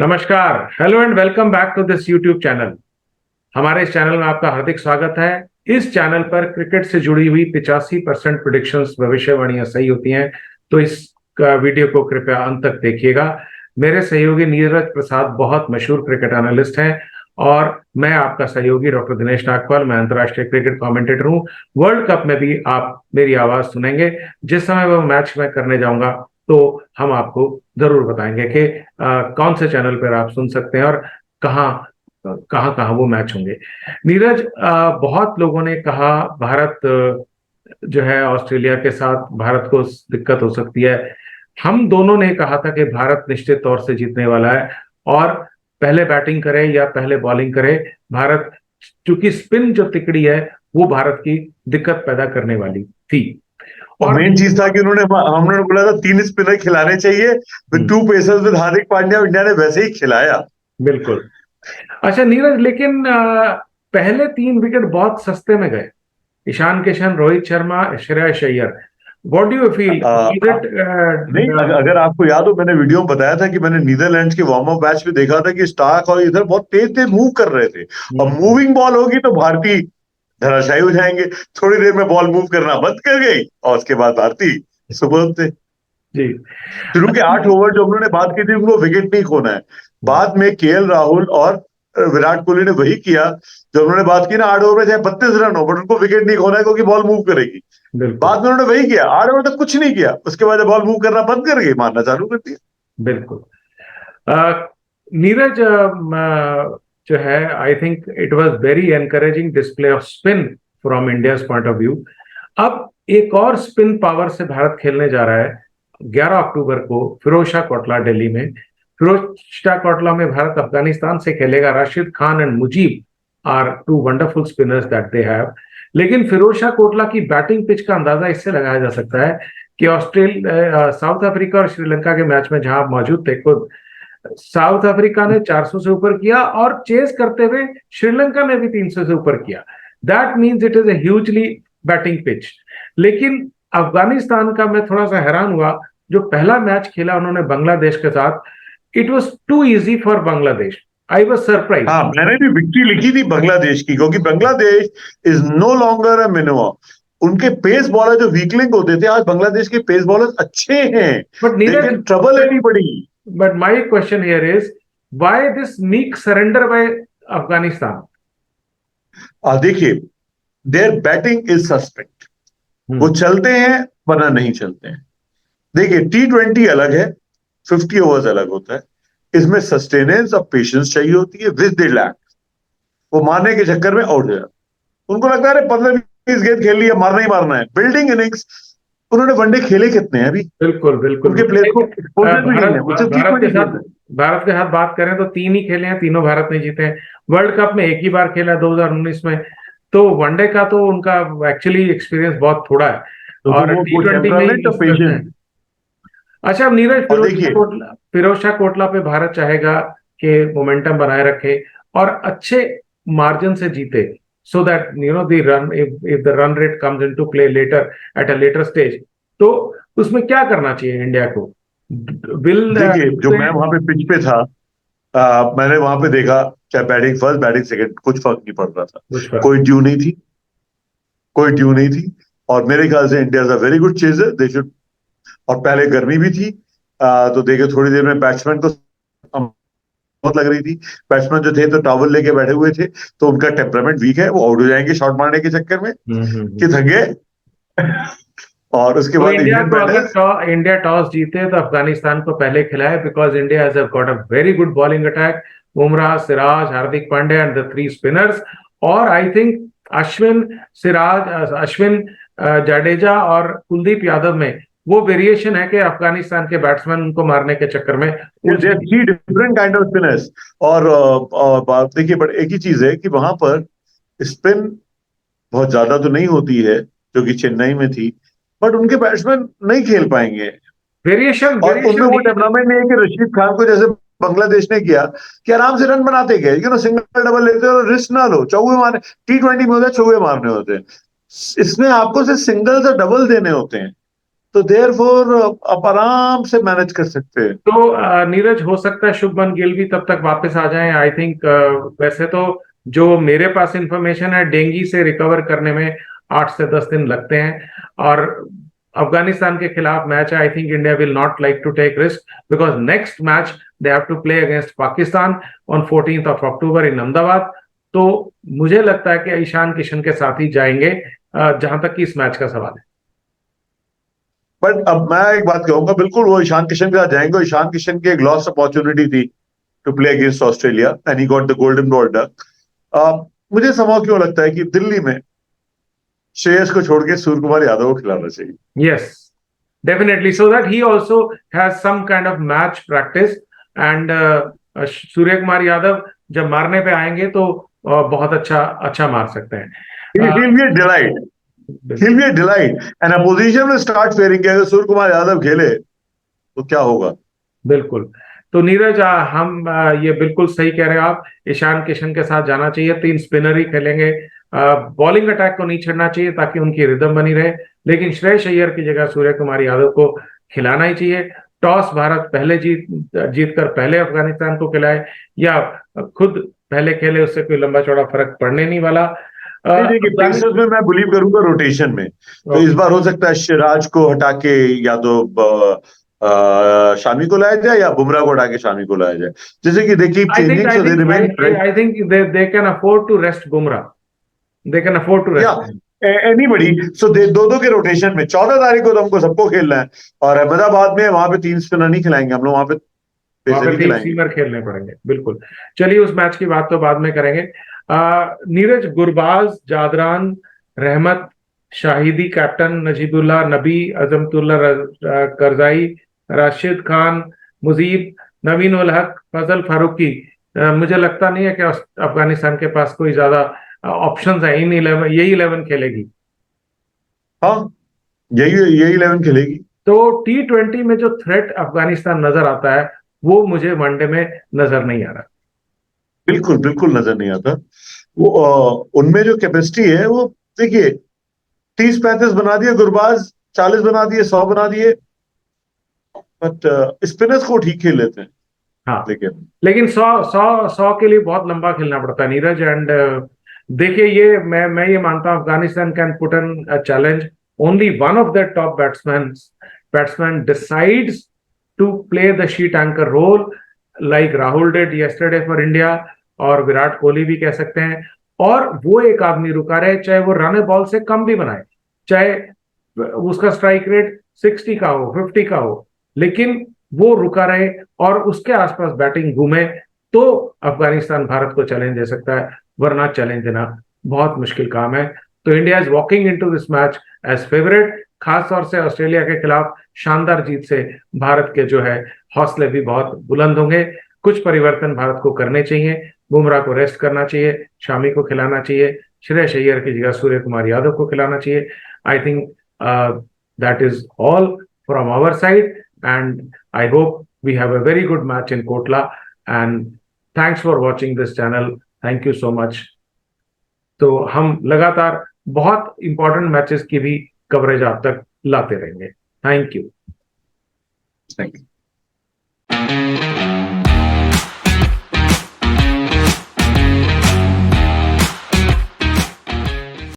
नमस्कार। Hello and welcome back to this YouTube channel. हमारे इस चैनल में आपका हार्दिक स्वागत है। इस चैनल पर क्रिकेट से जुड़ी हुई 85% प्रेडिक्शंस भविष्यवाणियां सही होती हैं, तो इस वीडियो को कृपया अंत तक देखिएगा। मेरे सहयोगी नीरज प्रसाद बहुत मशहूर क्रिकेट एनालिस्ट हैं और मैं आपका सहयोगी डॉक्टर दिनेश नागपाल, मैं अंतर्राष्ट्रीय क्रिकेट कमेंटेटर हूं। वर्ल्ड कप में भी आप मेरी आवाज सुनेंगे। जिस समय वो मैच मैं करने जाऊंगा तो हम आपको जरूर बताएंगे कि कौन से चैनल पर आप सुन सकते हैं और कहाँ कहाँ कहाँ वो मैच होंगे। नीरज, बहुत लोगों ने कहा भारत जो है ऑस्ट्रेलिया के साथ भारत को दिक्कत हो सकती है। हम दोनों ने कहा था कि भारत निश्चित तौर से जीतने वाला है और पहले बैटिंग करे या पहले बॉलिंग करे, भारत, क्योंकि स्पिन जो तिकड़ी है वो भारत की दिक्कत पैदा करने वाली थी। और और मेन चीज था कि हमने बोला था 3 स्पिनर खिलाने चाहिए with 2 pacers with Hardik Pandya. India ने वैसे ही खिलाया। बिल्कुल। अच्छा नीरज, लेकिन पहले 3 विकेट बहुत सस्ते में गए। Ishan Kishan, Rohit Sharma, Shreyas Iyer. What do you feel? नहीं, अगर आपको याद हो, मैंने वीडियो में बताया था कि मैंने नीदरलैंड्स के वार्म अप मैच में देखा था कि स्टार्क और इधर बहुत तेज तेज मूव कर रहे थे। और मूविंग बॉल होगी तो भारतीय धराशायी हो जाएंगे। थोड़ी देर में बॉल मूव करना बंद कर गई और उसके बाद भारतीय सुबह थे। जी। शुरू के 8 ओवर जो उन्होंने बात की थी, उनको विकेट नहीं खोना है। बाद में केएल राहुल और विराट कोहली ने वही किया जो उन्होंने बात की ना, 8 ओवर में चाहे 32 रन हो बट उनको विकेट नहीं खोना है क्योंकि बॉल मूव करेगी। बिल्कुल बाद में उन्होंने वही किया, 8 ओवर तक कुछ नहीं किया, उसके बाद जब बॉल मूव करना बंद कर गई, मारना चालू कर दिया। बिल्कुल। नीरज, जो है, I think it was very encouraging display off spin from India's point of view. अब एक और स्पिन पावर से भारत खेलने जा रहा है 11 अक्टूबर को फिरोजशाह कोटला, दिल्ली में। फिरोजशाह कोटला में भारत अफगानिस्तान से खेलेगा। Rashid Khan and Mujeeb are two wonderful spinners that they have. लेकिन फिरोजशाह कोटला की बैटिंग पिच का अंदाजा इससे लगाया जा सकता है कि ऑस्ट्रेलिया, साउथ अफ्रीका और श्रीलंका के मैच में जहां आप मौजूद थे, खुद साउथ अफ्रीका ने 400 से ऊपर किया और चेस करते हुए श्रीलंका ने भी 300 से ऊपर किया। That means it is a hugely batting pitch. लेकिन अफगानिस्तान का मैं थोड़ा सा हैरान हुआ, जो पहला मैच खेला उन्होंने बांग्लादेश के साथ, it was too easy for Bangladesh. I was surprise. हाँ, मैंने भी विक्ट्री लिखी थी बांग्लादेश की, क्योंकि Bangladesh is no longer a minnow. उनके पेस बॉलर जो वीकलिंग होते थे, आज बांग्लादेश के पेस बॉलर अच्छे हैं, बट नीरज, लेकिन ट्रबल है नहीं पड़ी। but my question here is, why this meek surrender by Afghanistan? देखिए, देयर बैटिंग इज सस्पेक्ट। वो चलते हैं वरना नहीं चलते हैं। देखिए, T20 अलग है, 50 ओवर्स अलग होता है। इसमें सस्टेनेंस और पेशेंस चाहिए होती है, विच दे लैक। वो मारने के चक्कर में आउट हो जाता। उनको लगता है 15-20 गेंद खेल लिया, मारना ही मारना है। बिल्डिंग इनिंग्स, उन्होंने वनडे खेले कितने हैं अभी? बिल्कुल बिल्कुल। उनके प्लेयर को एक्सपोजर भी नहीं है, वो सिर्फ T20 भारत के साथ बात करें तो 3 ही खेले हैं, तीनों भारत ने जीते हैं। वर्ल्ड कप में एक ही बार खेला 2019 में। तो वनडे का तो उनका एक्चुअली एक्सपीरियंस बहुत थोड़ा है तो और वो T20 में टेम्परामेंट और पेशेंस। अच्छा, अब नीरज, और देखिए, फिरोजशाह कोटला पे भारत चाहेगा कि मोमेंटम बनाए रखे और अच्छे मार्जिन से जीते, so that the run, if the run rate comes into play later, at a later stage, तो उसमें क्या करना चाहिए इंडिया को? विल देखिए, जो मैं वहां पे पिच पे था, मैंने वहां पे देखा, चाहे बैटिंग फर्स्ट बैटिंग सेकंड, कुछ फर्क नहीं पड़ रहा था। कोई ड्यू नहीं थी, कोई ड्यू नहीं थी। और मेरे ख्याल से India is a very good chaser, they should. और पहले गर्मी भी थी, तो देखिए थोड़ी देर में बैट्समैन को बहुत लग रही थी। बैट्समैन जो थे तो टॉवल लेके बैठे हुए थे, तो उनका टेम्परामेंट वीक है, वो आउट हो जाएंगे शॉट मारने के चक्कर में कि थक गए। और उसके तो बाद इंडिया इंडियन को, बैटर्स, अगर इंडिया टॉस जीते तो अफगानिस्तान को पहले खिलाए, because India has got a very good bowling attack. Bumrah, Siraj, Hardik Pandya and the 3 spinners. और आई थिंक अश्विन, सिराज, अश्विन, जाडेजा और कुलदीप यादव में वो वेरिएशन है कि अफगानिस्तान के बैट्समैन उनको मारने के चक्कर में उलझ there 3 different kind of spinners. और देखिए, बट एक ही चीज है कि वहां पर स्पिन बहुत ज्यादा तो नहीं होती है जो कि चेन्नई में थी, बट उनके बैट्समैन नहीं खेल पाएंगे। वेरिएशन और उनमें वेरिएशन वो नहीं है। टेम्परामेंट नहीं है कि रशीद खान को जैसे बांग्लादेश ने किया कि आराम से रन बनाते गए, सिंगल डबल लेते और रिस्क ना लो, चौके मारने। T20 में होता है चौके मारने होते हैं, इसमें आपको सिर्फ सिंगल से डबल देने होते हैं। तो देयरफॉर आप आराम से मैनेज कर सकते हैं। तो नीरज, हो सकता है शुभमन गिल भी तब तक वापस आ जाएं। आई थिंक वैसे तो जो मेरे पास इंफॉर्मेशन है, डेंगू से रिकवर करने में 8 से 10 दिन लगते हैं। और अफगानिस्तान के खिलाफ मैच है, I think India will not like to take risk because next match they have to play against Pakistan on 14th of October इन अहमदाबाद। तो मुझे लगता है कि ईशान किशन के साथ ही जाएंगे जहां तक कि इस मैच का सवाल है। बट अब मैं एक बात कहूंगा, बिल्कुल वो ईशान किशन के साथ जाएंगे। ईशान किशन की एक लॉस्ट अपॉर्चुनिटी थी to play against Australia and he got the golden ball duck. मुझे समझ क्यों लगता है कि दिल्ली में श्रेयस को छोड़ के सूर्य कुमार यादव को खिलाना चाहिए। Yes, definitely, so that he also has some kind of match practice. And Suryakumar Yadav जब मारने पे आएंगे तो बहुत अच्छा मार सकते हैं। He'll be a delight. He'll be a delight. And opposition will start fearing कि अगर सूर्य कुमार यादव खेले तो क्या होगा। बिल्कुल। तो नीरज, हम ये बिल्कुल सही कह रहे हैं आप, ईशान किशन के साथ जाना चाहिए। 3 स्पिनर ही खेलेंगे, बॉलिंग अटैक को नहीं छेड़ना चाहिए ताकि उनकी रिदम बनी रहे। लेकिन श्रेयस अय्यर की जगह सूर्य कुमार यादव को खिलाना ही चाहिए। टॉस भारत पहले जीत कर पहले अफगानिस्तान को खिलाए या खुद पहले खेले, उससे कोई लंबा चौड़ा फर्क पड़ने नहीं वाला। पेसर्स में मैं बिलीव करूंगा रोटेशन में। तो इस बार हो सकता है सिराज को हटा के या तो शामी को लाया जाए या बुमराह को हटा के शामी को लाया जाए। जैसे कि देखिए changing, so they remain. I think they can afford to rest Bumrah, they can afford to rest anybody. So दो के रोटेशन में 14 तारीख को तो हमको सबको खेलना है। और अहमदाबाद में वहां पे 3 स्पिनर नहीं खिलाएंगे हम लोग, वहां पे 3 सीमर खेलने पड़ेंगे। बिल्कुल। चलिए, उस मैच की बात तो बाद में करेंगे। नीरज, गुरबाज, जादरान, रहमत, शाहिदी, कैप्टन नजीबुल्लाह, नबी, अजमतुल्ला करजाई, राशिद खान, मुजीब, नवीन उल हक, फजल फारूकी, मुझे लगता नहीं है कि अफगानिस्तान के पास कोई ज्यादा ऑप्शंस है। इन 11 यही 11 खेलेगी। हाँ, यही 11 खेलेगी। तो T20 में जो थ्रेट अफगानिस्तान नजर आता है वो मुझे वनडे में नजर नहीं आ रहा। बिल्कुल बिल्कुल नजर नहीं आता। वो उनमें जो कैपेसिटी है वो देखिए, 30-35 बना दिए गुरबाज, 40 बना दिए, 100 बना दिए। बट स्पिनर्स को ठीक खेल लेते हैं। हाँ, लेकिन 100 के लिए बहुत लंबा खेलना पड़ता है नीरज। एंड देखिए, ये मैं ये मानता हूं Afghanistan can put an a challenge. Only one of the top batsman decides to play the sheet anchor role like Rahul did yesterday for India, और विराट कोहली भी कह सकते हैं। और वो एक आदमी रुका रहे, चाहे वो रन बॉल से कम भी बनाए, चाहे उसका स्ट्राइक रेट 60 का हो, 50 का हो, लेकिन वो रुका रहे और उसके आसपास बैटिंग घूमे तो अफगानिस्तान भारत को चैलेंज दे सकता है। वरना चैलेंज देना बहुत मुश्किल काम है। तो India is walking into this match as favourite. खासतौर से ऑस्ट्रेलिया के खिलाफ शानदार जीत से भारत के जो है हौसले भी बहुत बुलंद होंगे। कुछ परिवर्तन भारत को करने चाहिए। बुमराह को रेस्ट करना चाहिए, शामी को खिलाना चाहिए, श्रेयस अय्यर की जगह सूर्य कुमार यादव को खिलाना चाहिए। I think that is all from our side and I hope we have a very good match in Kotla, and thanks for watching this channel. Thank you so much. तो हम लगातार बहुत इंपॉर्टेंट मैचेस की भी coverage आप तक लाते रहेंगे। Thank you.